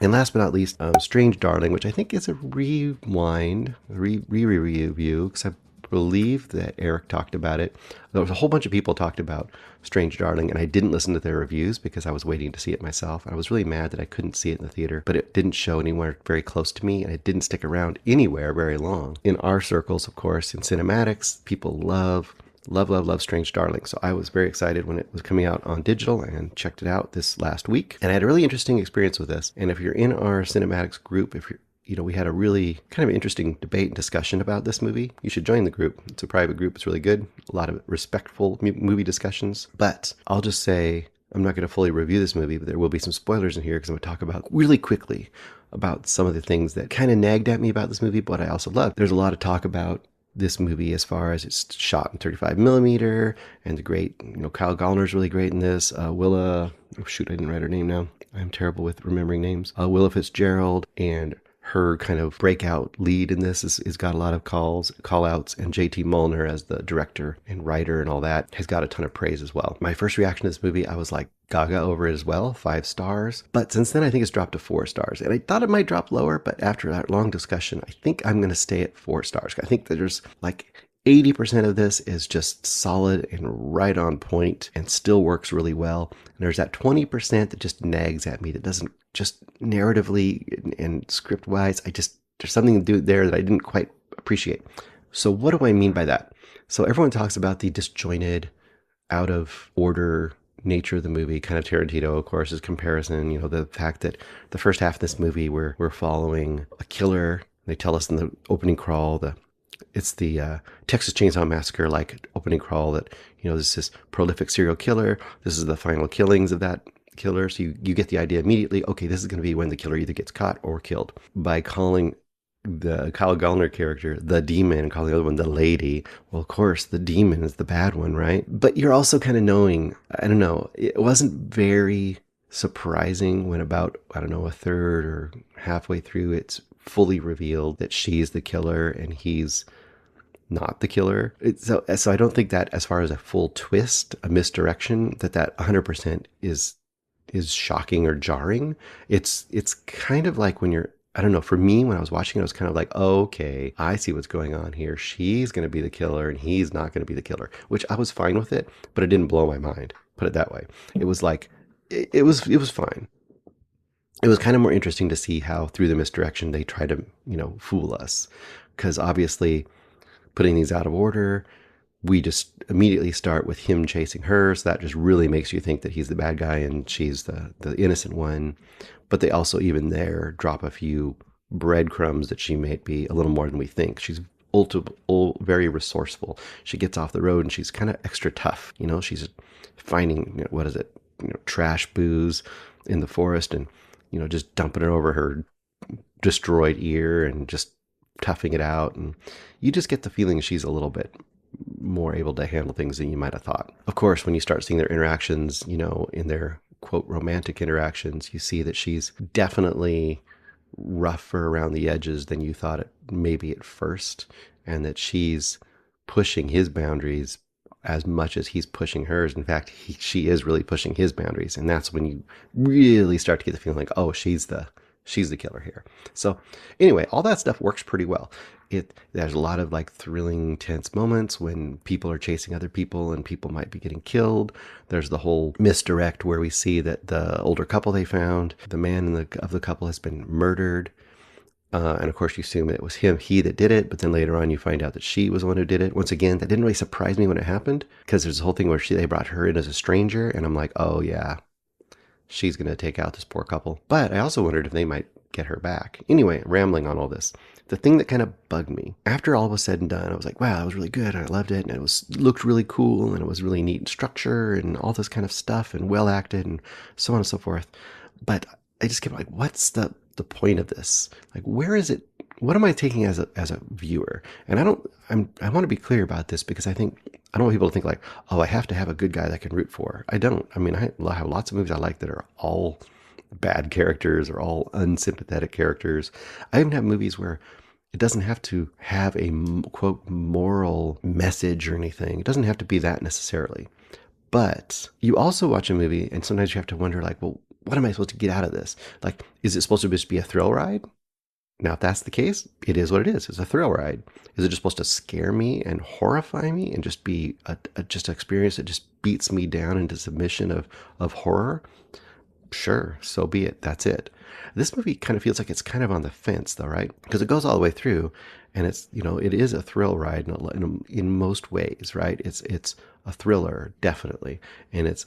And last but not least, Strange Darling, which I think is a rewind, re-review, because I believe that Eric talked about it. There was a whole bunch of people talked about Strange Darling, and I didn't listen to their reviews because I was waiting to see it myself. I was really mad that I couldn't see it in the theater, but it didn't show anywhere very close to me, and it didn't stick around anywhere very long. In our circles, of course, in cinematics, people love Strange Darling. So I was very excited when it was coming out on digital and checked it out this last week. And I had a really interesting experience with this. And if you're in our cinematics group, if you're we had a really kind of interesting debate and discussion about this movie. You should join the group. It's a private group. It's really good. A lot of respectful movie discussions. But I'll just say, I'm not going to fully review this movie, but there will be some spoilers in here because I'm going to talk about really quickly about some of the things that kind of nagged at me about this movie, but I also love. There's a lot of talk about this movie as far as it's shot in 35 millimeter and the great, Kyle Gallner's really great in this. Willa, I didn't write her name now. I'm terrible with remembering names. Willa Fitzgerald and her kind of breakout lead in this is got a lot of call outs, and JT Mulner as the director and writer and all that has got a ton of praise as well. My first reaction to this movie, I was like gaga over it as well, 5 stars. But since then, I think it's dropped to 4 stars. And I thought it might drop lower, but after that long discussion, I think I'm going to stay at 4 stars. I think that there's like 80% of this is just solid and right on point and still works really well. And there's that 20% that just nags at me, that doesn't, just narratively and script wise, there's something to do there that I didn't quite appreciate. So what do I mean by that? So everyone talks about the disjointed, out of order nature of the movie, kind of Tarantino, of course, is comparison, the fact that the first half of this movie we're following a killer. They tell us in the opening crawl, it's the Texas Chainsaw Massacre like opening crawl that, there's this prolific serial killer. This is the final killings of that killer. So you get the idea immediately, okay, this is going to be when the killer either gets caught or killed. By calling the Kyle Gallner character the demon and calling the other one the lady, well, of course, the demon is the bad one, right? But you're also kind of knowing, I don't know, it wasn't very surprising when about, I don't know, a third or halfway through it's fully revealed that she's the killer and he's not the killer. So I don't think that as far as a full twist, a misdirection, that 100% is shocking or jarring. It's kind of like when you're, I don't know, for me, when I was watching it, I was kind of like, oh, okay, I see what's going on here. She's going to be the killer and he's not going to be the killer, which I was fine with it, but it didn't blow my mind, put it that way. It was like, it was fine. It was kind of more interesting to see how through the misdirection they try to, fool us. Because obviously putting these out of order, we just immediately start with him chasing her. So that just really makes you think that he's the bad guy and she's the innocent one. But they also, even there, drop a few breadcrumbs that she might be a little more than we think. She's very resourceful. She gets off the road and she's kind of extra tough. She's finding, trash booze in the forest and, just dumping it over her destroyed ear and just toughing it out. And you just get the feeling she's a little bit more able to handle things than you might have thought. Of course, when you start seeing their interactions, in their quote romantic interactions, you see that she's definitely rougher around the edges than you thought it maybe at first, and that she's pushing his boundaries as much as he's pushing hers. In fact, she is really pushing his boundaries, and that's when you really start to get the feeling like, oh, she's the killer here. So anyway, all that stuff works pretty well. There's a lot of like thrilling, tense moments when people are chasing other people and people might be getting killed. There's the whole misdirect where we see that the older couple they found, the man of the couple has been murdered. And of course you assume it was he that did it, but then later on you find out that she was the one who did it. Once again, that didn't really surprise me when it happened, because there's a whole thing where they brought her in as a stranger, and I'm like, oh yeah, she's going to take out this poor couple. But I also wondered if they might get her back. Anyway, rambling on all this. The thing that kind of bugged me, after all was said and done, I was like, wow, it was really good. And I loved it. And it looked really cool. And it was really neat in structure and all this kind of stuff and well acted and so on and so forth. But I just kept like, what's the point of this? Like, where is it? What am I taking as a viewer? And I want to be clear about this, because I don't want people to think like, oh, I have to have a good guy that I can root for. I don't. I mean, I have lots of movies I like that are all bad characters or all unsympathetic characters. I even have movies where it doesn't have to have a quote moral message or anything. It doesn't have to be that necessarily. But you also watch a movie and sometimes you have to wonder like, well, what am I supposed to get out of this? Like, is it supposed to just be a thrill ride? Now, if that's the case, it is what it is. It's a thrill ride. Is it just supposed to scare me and horrify me and just be just an experience that just beats me down into submission of horror? Sure, so be it. That's it. This movie kind of feels like it's kind of on the fence, though, right? Because it goes all the way through, and it's it is a thrill ride in most ways, right? It's a thriller, definitely, and it's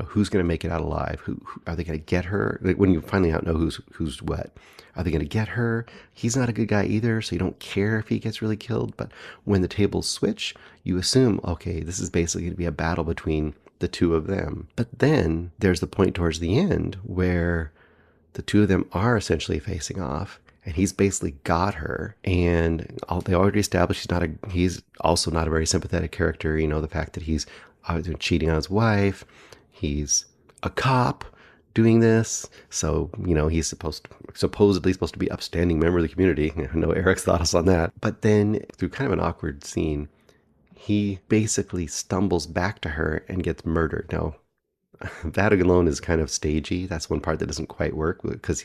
who's going to make it out alive? Who are they going to get her? Like, when you finally out know who's what, are they going to get her? He's not a good guy either, so you don't care if he gets really killed. But when the tables switch, you assume, okay, this is basically going to be a battle between the two of them. But then there's the point towards the end where the two of them are essentially facing off, and he's basically got her, and they already established he's also not a very sympathetic character. The fact that he's cheating on his wife, he's a cop doing this, so he's supposedly supposed to be upstanding member of the community. I know Eric's thoughts on that. But then through kind of an awkward scene, he basically stumbles back to her and gets murdered. Now, that alone is kind of stagey. That's one part that doesn't quite work, because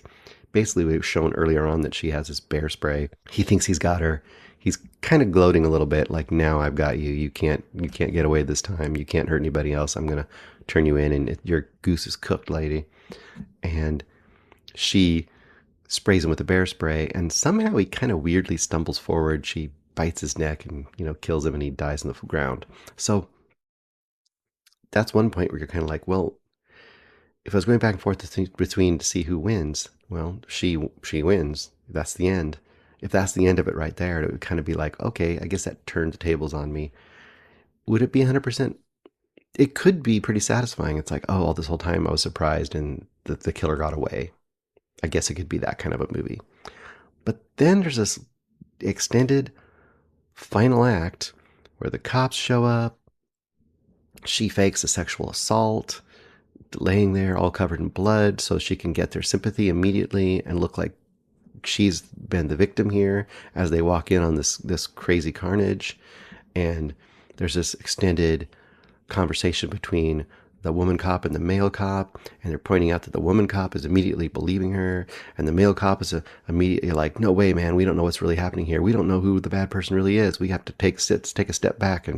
basically we've shown earlier on that she has this bear spray. He thinks he's got her. He's kind of gloating a little bit, like, now I've got you. You can't get away this time. You can't hurt anybody else. I'm going to turn you in, and your goose is cooked, lady. And she sprays him with the bear spray, and somehow he kind of weirdly stumbles forward. She bites his neck and, kills him, and he dies on the ground. So that's one point where you're kind of like, well, if I was going back and forth between to see who wins, well, she wins. That's the end. If that's the end of it right there, it would kind of be like, okay, I guess that turned the tables on me. Would it be 100%? It could be pretty satisfying. It's like, oh, all this whole time I was surprised and the killer got away. I guess it could be that kind of a movie. But then there's this extended final act where the cops show up. She fakes a sexual assault, laying there all covered in blood so she can get their sympathy immediately and look like she's been the victim here as they walk in on this crazy carnage. And there's this extended conversation between the woman cop and the male cop, and they're pointing out that the woman cop is immediately believing her, and the male cop is immediately like, no way, man, we don't know what's really happening here. We don't know who the bad person really is. We have to take a step back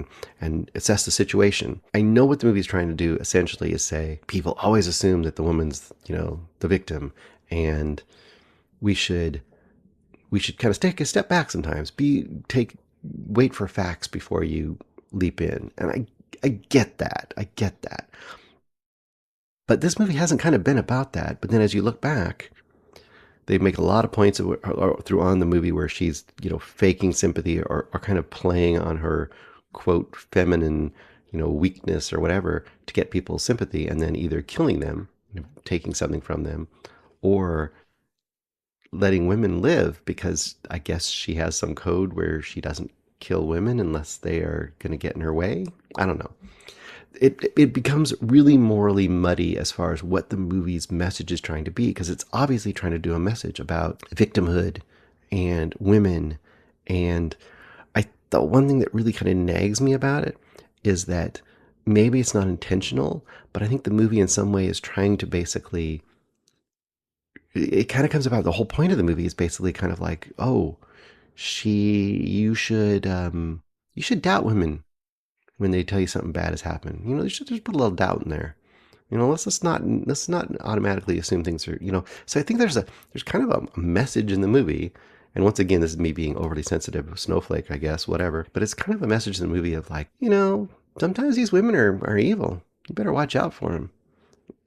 and assess the situation. I know what the movie's trying to do essentially is say, people always assume that the woman's, the victim, and we should kind of take a step back sometimes. Wait for facts before you leap in. And I get that. I get that. But this movie hasn't kind of been about that. But then as you look back, they make a lot of points through on the movie where she's, faking sympathy or kind of playing on her, quote, feminine, weakness or whatever to get people's sympathy, and then either killing them, taking something from them, or letting women live, because I guess she has some code where she doesn't kill women unless they are going to get in her way. I don't know. It becomes really morally muddy as far as what the movie's message is trying to be, because it's obviously trying to do a message about victimhood and women. And the one thing that really kind of nags me about it is that maybe it's not intentional, but I think the movie in some way is trying to basically, it kind of comes about, the whole point of the movie is basically kind of like, oh, you should doubt women when they tell you something bad has happened. You should just put a little doubt in there. Let's not automatically assume things are, So I think there's kind of a message in the movie. And once again, this is me being overly sensitive, snowflake, I guess, whatever. But it's kind of a message in the movie of like, sometimes these women are evil. You better watch out for them.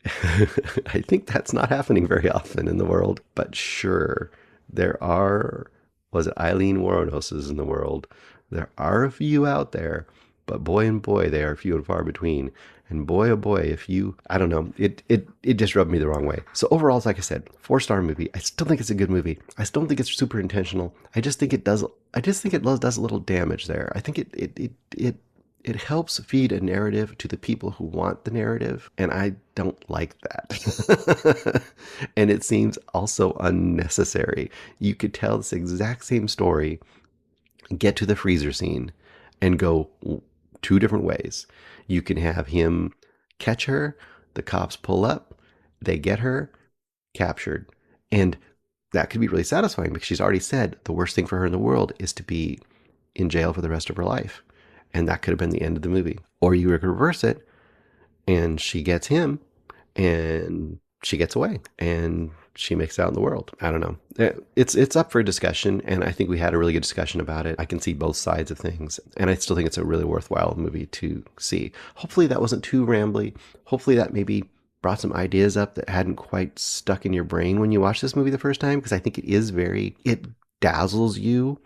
I think that's not happening very often in the world. But sure, there are, was it Eileen Wuornoses in the world? There are a few out there, but boy and boy, they are few and far between. And boy, oh boy, I don't know, it just rubbed me the wrong way. So overall, like I said, 4-star movie. I still think it's a good movie. I still don't think it's super intentional. I just think it does a little damage there. I think it helps feed a narrative to the people who want the narrative, and I don't like that. And it seems also unnecessary. You could tell this exact same story, get to the freezer scene, and go 2 different ways. You can have him catch her, the cops pull up, they get her captured. And that could be really satisfying because she's already said the worst thing for her in the world is to be in jail for the rest of her life. And that could have been the end of the movie. Or you could reverse it and she gets him and she gets away and she makes it out in the world. I don't know. It's up for discussion, and I think we had a really good discussion about it. I can see both sides of things, and I still think it's a really worthwhile movie to see. Hopefully that wasn't too rambly. Hopefully that maybe brought some ideas up that hadn't quite stuck in your brain when you watched this movie the first time, because I think it dazzles you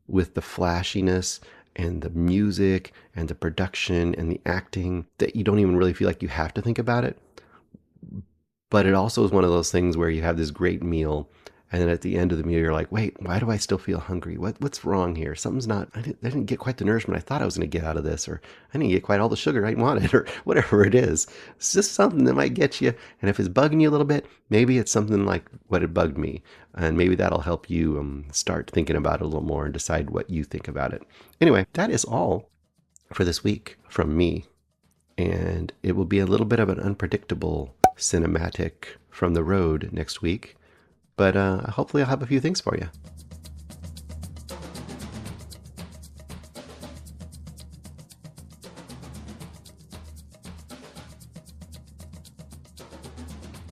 with the flashiness and the music and the production and the acting that you don't even really feel like you have to think about it. But it also is one of those things where you have this great meal, and then at the end of the meal, you're like, wait, why do I still feel hungry? What's wrong here? Something's not, I didn't get quite the nourishment I thought I was going to get out of this, or I didn't get quite all the sugar I wanted, or whatever it is. It's just something that might get you. And if it's bugging you a little bit, maybe it's something like what it bugged me. And maybe that'll help you start thinking about it a little more and decide what you think about it. Anyway, that is all for this week from me. And it will be a little bit of an unpredictable cinematic from the road next week. But hopefully I'll have a few things for you.